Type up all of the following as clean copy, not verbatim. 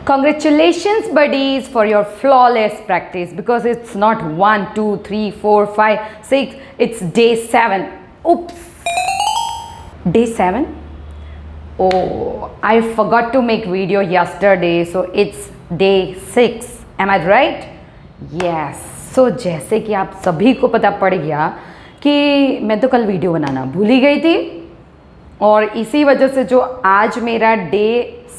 Congratulations, buddies, for your flawless practice because it's not 1, 2, 3, 4, 5, 6, it's day 7. Oops. Day 7? Oh, I forgot to make video yesterday, so it's day 6. Am I right? Yes. So जैसे कि आप सभी को पता पड़ गया कि मैं तो कल वीडियो बनाना भूल ही गई थी और इसी वजह से जो आज मेरा डे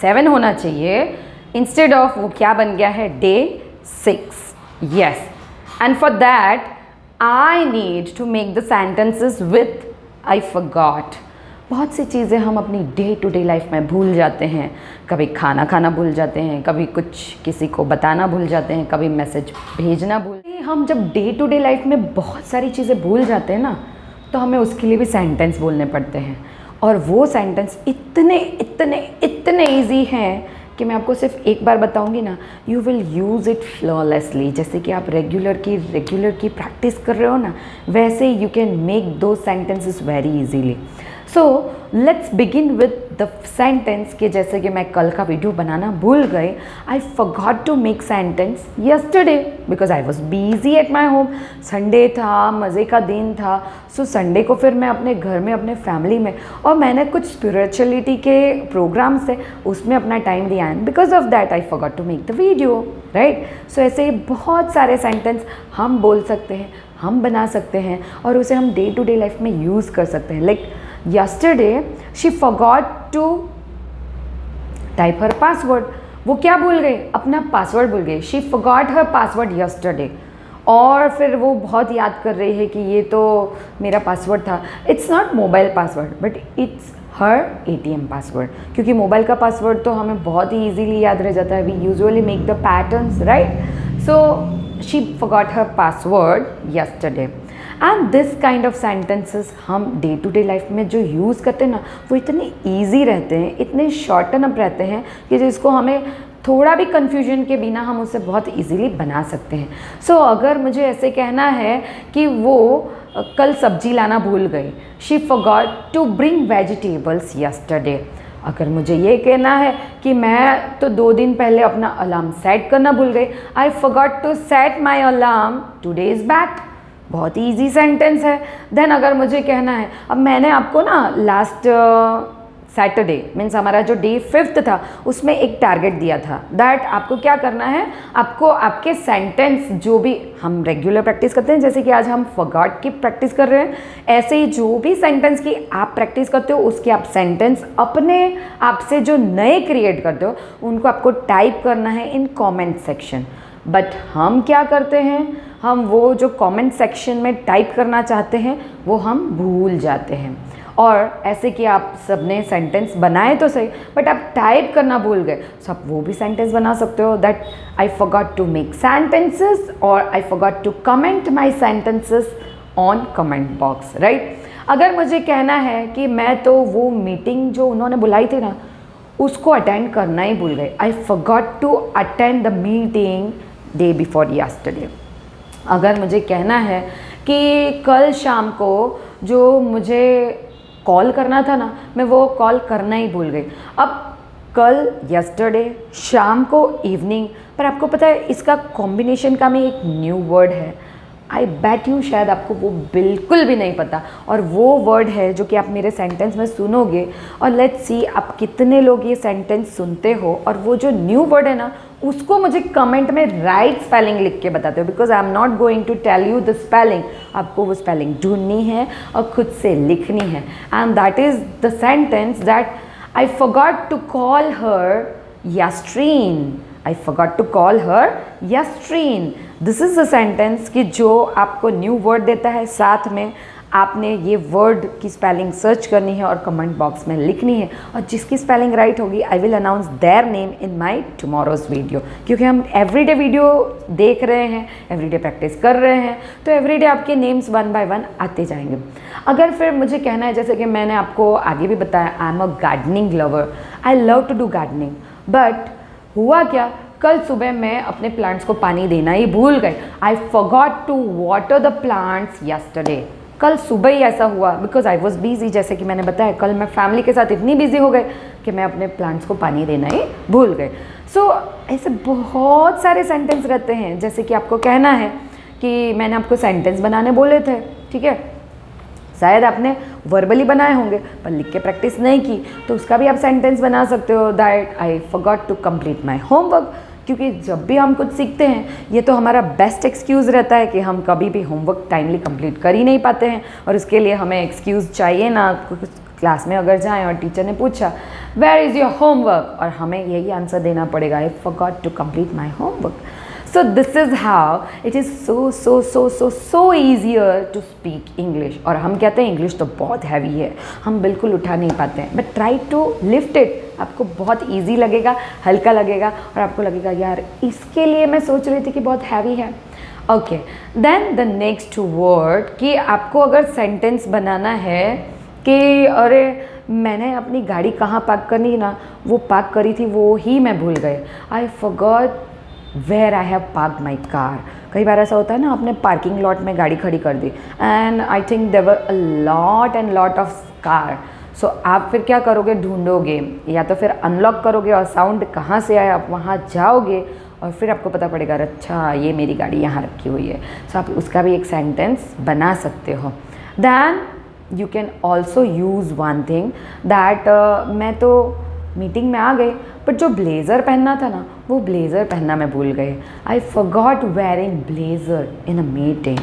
7 होना चाहिए इंस्टेड ऑफ वो क्या बन गया है day 6. Yes, and for that I need to make the sentences with I forgot. बहुत सी चीज़ें हम अपनी डे टू डे लाइफ में भूल जाते हैं. कभी खाना खाना भूल जाते हैं, कभी कुछ किसी को बताना भूल जाते हैं, कभी मैसेज भेजना हम जब डे टू डे लाइफ में बहुत सारी चीज़ें भूल जाते हैं ना, तो हमें उसके लिए भी सेंटेंस बोलने पड़ते हैं. और वो सेंटेंस इतने इतने इतने ईजी हैं कि मैं आपको सिर्फ एक बार बताऊंगी ना, you will use it flawlessly. जैसे कि आप रेगुलर की प्रैक्टिस कर रहे हो ना, वैसे यू कैन मेक दो sentences very easily. So let's begin with the sentence कि जैसे कि मैं कल का वीडियो बनाना भूल गई. I forgot to make sentence yesterday because I was busy at my home. Sunday था, मज़े का दिन था. सो संडे को फिर मैं अपने घर में अपने फैमिली में और मैंने कुछ स्पिरिचुअलिटी के प्रोग्राम्स है उसमें अपना टाइम दिया है. Because of that I forgot to make the video, right. So ऐसे ही बहुत सारे सेंटेंस हम बोल सकते हैं, हम बना सकते हैं और उसे हम डे टू डे लाइफ में यूज़ कर सकते हैं. Like yesterday she forgot to type her password. वो क्या भूल गई? अपना पासवर्ड भूल गई. she forgot her password yesterday. और फिर वो बहुत याद कर रही है कि ये तो मेरा पासवर्ड था. It's not mobile password but it's her ATM password, क्योंकि मोबाइल का पासवर्ड तो हमें बहुत ही ईजीली याद रह जाता है. We usually make the patterns, right. So she forgot her password yesterday. And this kind of sentences हम डे टू डे लाइफ में जो यूज़ करते हैं ना, वो इतने ईजी रहते हैं, इतने शॉर्टन अप रहते हैं कि जिसको हमें थोड़ा भी कन्फ्यूजन के बिना हम उसे बहुत इजीली बना सकते हैं. सो अगर मुझे ऐसे कहना है कि वो कल सब्जी लाना भूल गई, she forgot to bring vegetables yesterday. अगर मुझे ये कहना है कि मैं तो 2 दिन पहले अपना अलार्म सेट करना भूल गई, I forgot to set my alarm 2 days back. बहुत ही ईजी सेंटेंस है. देन अगर मुझे कहना है, अब मैंने आपको ना लास्ट सैटरडे मीन्स हमारा जो डे 5 था उसमें एक टारगेट दिया था दैट आपको क्या करना है, आपको आपके सेंटेंस जो भी हम रेगुलर प्रैक्टिस करते हैं, जैसे कि आज हम फॉरगॉट की प्रैक्टिस कर रहे हैं, ऐसे ही जो भी सेंटेंस की आप प्रैक्टिस करते हो उसके आप सेंटेंस अपने आप से जो नए क्रिएट करते हो उनको आपको टाइप करना है इन कॉमेंट सेक्शन. बट हम क्या करते हैं, हम वो जो कमेंट सेक्शन में टाइप करना चाहते हैं वो हम भूल जाते हैं. और ऐसे कि आप सबने सेंटेंस बनाए तो सही बट आप टाइप करना भूल गए, सो आप वो भी सेंटेंस बना सकते हो that I forgot to make sentences और I forgot to comment my sentences on comment box, right. अगर मुझे कहना है कि मैं तो वो मीटिंग जो उन्होंने बुलाई थी ना उसको अटेंड करना ही भूल गए, I forgot to attend the meeting day before yesterday. अगर मुझे कहना है कि कल शाम को जो मुझे कॉल करना था ना, मैं वो कॉल करना ही भूल गई. अब कल यस्टरडे, शाम को इवनिंग, पर आपको पता है इसका कॉम्बिनेशन का में एक न्यू वर्ड है. आई बैट यू शायद आपको वो बिल्कुल भी नहीं पता और वो वर्ड है जो कि आप मेरे सेंटेंस में सुनोगे और लेट्स सी आप कितने लोग ये सेंटेंस सुनते हो और वो जो न्यू वर्ड है ना उसको मुझे कमेंट में राइट स्पेलिंग लिख के बताते हो. Because I am not going to tell you the spelling. आपको वो स्पेलिंग ढूंढनी है और खुद से लिखनी है. And that is the sentence that I forgot to call her yesterday. I forgot to call her yesterday. This is the sentence कि जो आपको न्यू वर्ड देता है, साथ में आपने ये वर्ड की स्पेलिंग सर्च करनी है और कमेंट बॉक्स में लिखनी है और जिसकी स्पेलिंग राइट होगी I will announce their name in my tomorrow's video. क्योंकि हम एवरीडे वीडियो देख रहे हैं, एवरीडे प्रैक्टिस कर रहे हैं, तो एवरीडे आपके नेम्स 1 by 1 आते जाएंगे. अगर फिर मुझे कहना है, जैसे कि मैंने आपको आगे भी बताया, I am a gardening lover, I love to do gardening. But हुआ क्या, कल सुबह मैं अपने प्लांट्स को पानी देना ही भूल गई. I forgot to water the plants yesterday. कल सुबह ही ऐसा हुआ बिकॉज आई वॉज बिजी. जैसे कि मैंने बताया कल मैं फैमिली के साथ इतनी बिजी हो गई कि मैं अपने प्लांट्स को पानी देना ही भूल गई. सो ऐसे बहुत सारे सेंटेंस रहते हैं, जैसे कि आपको कहना है कि मैंने आपको सेंटेंस बनाने बोले थे, ठीक है, शायद आपने वर्बली बनाए होंगे पर लिख के प्रैक्टिस नहीं की, तो उसका भी आप सेंटेंस बना सकते हो, that I forgot to complete my homework. क्योंकि जब भी हम कुछ सीखते हैं ये तो हमारा बेस्ट एक्सक्यूज़ रहता है कि हम कभी भी होमवर्क टाइमली कंप्लीट कर ही नहीं पाते हैं, और उसके लिए हमें एक्सक्यूज़ चाहिए ना। क्लास में अगर जाएं और टीचर ने पूछा वेयर इज़ योर होमवर्क, और हमें यही आंसर देना पड़ेगा, I forgot to complete my homework. So this is how it is so easier to speak English। और हम कहते हैं इंग्लिश तो बहुत हैवी है, हम बिल्कुल उठा नहीं पाते हैं, but try to lift it. आपको बहुत ईजी लगेगा, हल्का लगेगा, और आपको लगेगा यार इसके लिए मैं सोच रही थी कि बहुत हैवी है। Okay, then the next word कि आपको अगर सेंटेंस बनाना है कि अरे मैंने अपनी गाड़ी कहाँ पार्क करनी ना, वो पार्क करी थी वो ही मैं भूल गए, I forgot where I have park my car. कई बार ऐसा होता है ना, आपने पार्किंग लॉट में गाड़ी खड़ी कर दी and I think there were a lot and lot of car. So आप फिर क्या करोगे, ढूंढोगे, या तो फिर अनलॉक करोगे और साउंड कहाँ से आया आप वहाँ जाओगे और फिर आपको पता पड़ेगा अच्छा ये मेरी गाड़ी यहाँ रखी हुई है। सो आप उसका भी एक सेंटेंस बना सकते हो। Then you can also use one thing that मैं तो मीटिंग में आ गए बट जो ब्लेज़र पहनना था ना वो ब्लेज़र पहनना मैं भूल गए, I forgot wearing blazer in a meeting.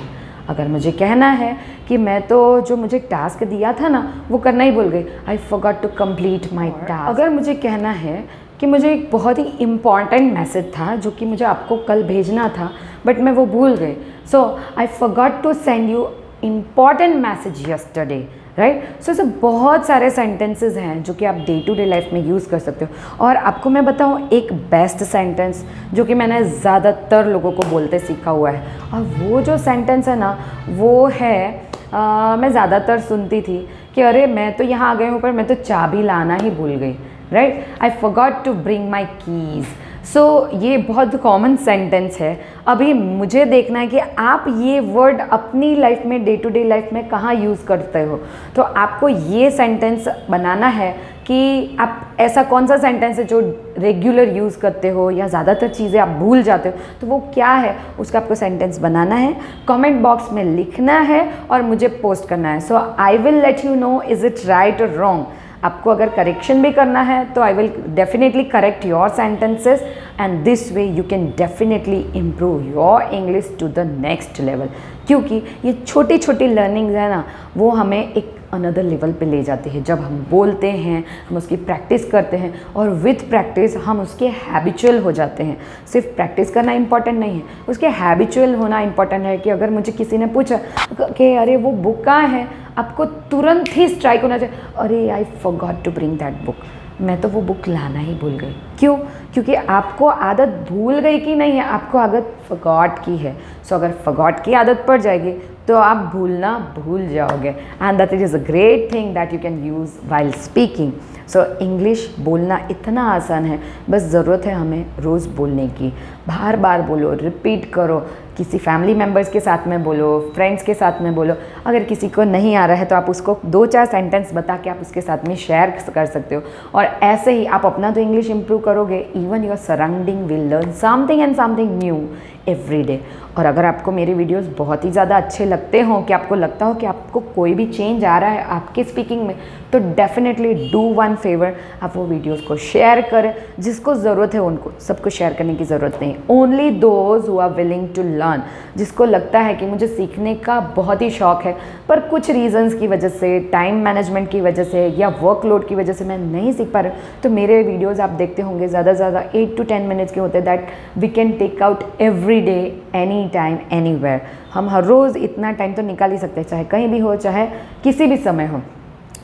अगर मुझे कहना है कि मैं तो जो मुझे टास्क दिया था ना वो करना ही भूल गई, I forgot to complete my task. अगर मुझे कहना है कि मुझे एक बहुत ही इम्पॉर्टेंट मैसेज था जो कि मुझे आपको कल भेजना था बट मैं वो भूल गई, so I forgot to send you important message yesterday, right. So ऐसे बहुत सारे सेंटेंसेस हैं जो कि आप डे टू डे लाइफ में यूज़ कर सकते हो। और आपको मैं बताऊँ एक बेस्ट सेंटेंस जो कि मैंने ज़्यादातर लोगों को बोलते सीखा हुआ है, और वो जो सेंटेंस है ना वो है मैं ज़्यादातर सुनती थी कि अरे मैं तो यहाँ आ गई हूँ पर मैं तो चाबी लाना ही भूल गई, right, I forgot to bring my keys. So ये बहुत कॉमन सेंटेंस है। अभी मुझे देखना है कि आप ये वर्ड अपनी लाइफ में डे टू डे लाइफ में कहाँ यूज़ करते हो, तो आपको ये सेंटेंस बनाना है कि आप ऐसा कौन सा सेंटेंस है जो रेगुलर यूज़ करते हो या ज़्यादातर चीज़ें आप भूल जाते हो, तो वो क्या है उसका आपको सेंटेंस बनाना है, कमेंट बॉक्स में लिखना है और मुझे पोस्ट करना है। So I will let you know is it right और रॉन्ग। आपको अगर करेक्शन भी करना है तो I will definitely correct your sentences and this way you can definitely improve your English to the next level. क्योंकि ये छोटी छोटी लर्निंग्स है ना वो हमें एक अनदर लेवल पे ले जाती है। जब हम बोलते हैं हम उसकी प्रैक्टिस करते हैं और विथ प्रैक्टिस हम उसके हैबिचुअल हो जाते हैं। सिर्फ प्रैक्टिस करना इंपॉर्टेंट नहीं है, उसके हैबिचुअल होना इंपॉर्टेंट है। कि अगर मुझे किसी ने पूछा कि अरे वो बुक कहाँ है, आपको तुरंत ही स्ट्राइक होना चाहिए, अरे I forgot to bring that book, मैं तो वो बुक लाना ही भूल गई। क्यों? क्योंकि आपको आदत भूल गई की नहीं है, आपको आदत फॉरगॉट की है। सो अगर फॉरगॉट की आदत पड़ जाएगी तो आप भूलना भूल जाओगे and that is a great thing that you can use while speaking. So English बोलना इतना आसान है, बस ज़रूरत है हमें रोज़ बोलने की। बार बार बोलो, रिपीट करो, किसी फैमिली मेम्बर्स के साथ में बोलो, फ्रेंड्स के साथ में बोलो। अगर किसी को नहीं आ रहा है तो आप उसको 2-4 सेंटेंस बता के आप उसके साथ में शेयर कर सकते हो। और ऐसे ही आप अपना तो इंग्लिश इंप्रूव करोगे, even your surrounding will learn something and something new every day. और अगर आपको मेरे वीडियोस बहुत ही ज़्यादा अच्छे लगते हों, कि आपको लगता हो कि आपको कोई भी चेंज आ रहा है आपके स्पीकिंग में, तो डेफिनेटली डू वन फेवर, आप वो वीडियोस को शेयर करें। जिसको ज़रूरत है उनको, सबको शेयर करने की ज़रूरत नहीं। Only those who are willing to learn, जिसको लगता है कि मुझे सीखने का बहुत ही शौक़ है पर कुछ रीजंस की वजह से, टाइम मैनेजमेंट की वजह से या वर्कलोड की वजह से मैं नहीं सीख पा रहा, तो मेरे वीडियोज़ आप देखते होंगे ज़्यादा से ज़्यादा 8 to 10 मिनट्स के होते हैं, that we can take out every day, any time, anywhere. हम हर रोज़ इतना टाइम तो निकाल ही सकते हैं, चाहे कहीं भी हो, चाहे किसी भी समय हो।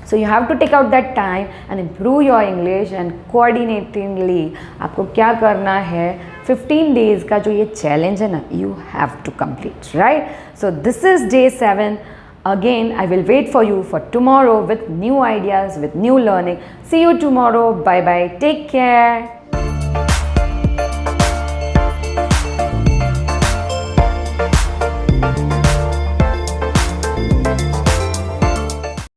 So you have to take out that time and improve your English and coordinatingly आपको क्या करना है, 15 days का जो ये challenge है ना, you have to complete, right? So this is day 7. Again, I will wait for you for tomorrow with new ideas, with new learning. See you tomorrow. Bye bye. Take care.